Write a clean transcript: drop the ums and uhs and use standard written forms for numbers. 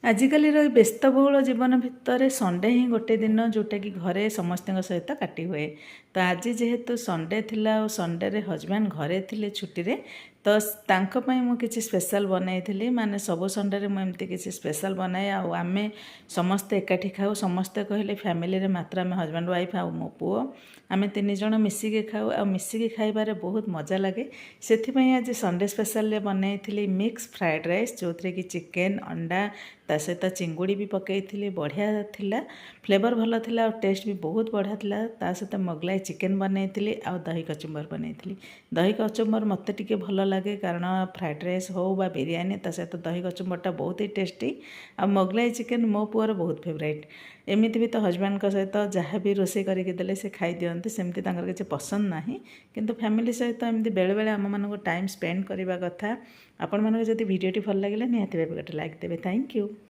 आजिकल व्यस्तबहुल जीवन भितर संडे ही गोटे दिन जोटा कि घरे समस्त सहित काटी हुए। तो आज जेहेतु संडे थिला और संडे रे हजबैंड घरे थिले छुट्टी रे, तो तांको पई मु किछि स्पेशल बनैथिली। माने सब संडे रे मु एमती किछि स्पेशल बनाए आ आमे समस्त एकाठी खाऊ। समस्त कहले फैमिली रे मात्र आमे हजबैंड वाइफ आ मो पुओ आमे तीन जण मिसिके खाऊ आ मिसिके खाइबारे बहुत मजा लगे। सेथि पई आज संडे स्पेशल रे बनैथिली मिक्स फ्राइड राइस, जो थरे कि चिकेन अंडा ता सहित चिंगुड़ी भी पकई बढ़िया थिला। फ्लेवर भल थिला और टेस्ट भी बहुत बढ़िया थिला। ता सहित मोगलाई चिकेन बनैथिली आ दही कचुम्बर बनैथिली। दही कचुम्बर मते टिके भल लगे कारण फ्राइड राइस हो बा बिरयानी ता सहित दही कचुम्बरटा बहुत ही टेस्टी। आ मोगलाई चिकेन मो पुअर बहुत फेवरेट। एमिति भी तो हजबैंड सहित जहाँ भी रोषे करके देले से खाई दियंते, सेमती तांकर किछि पसंद नाही। किंतु फैमिली सहित एमती बेले बेले आम मानको टाइम स्पेंड करबा कथा। आपण मानको जदि वीडियोटी भल लागिले निहाती भाबे गोटे लाइक देबे। Thank you.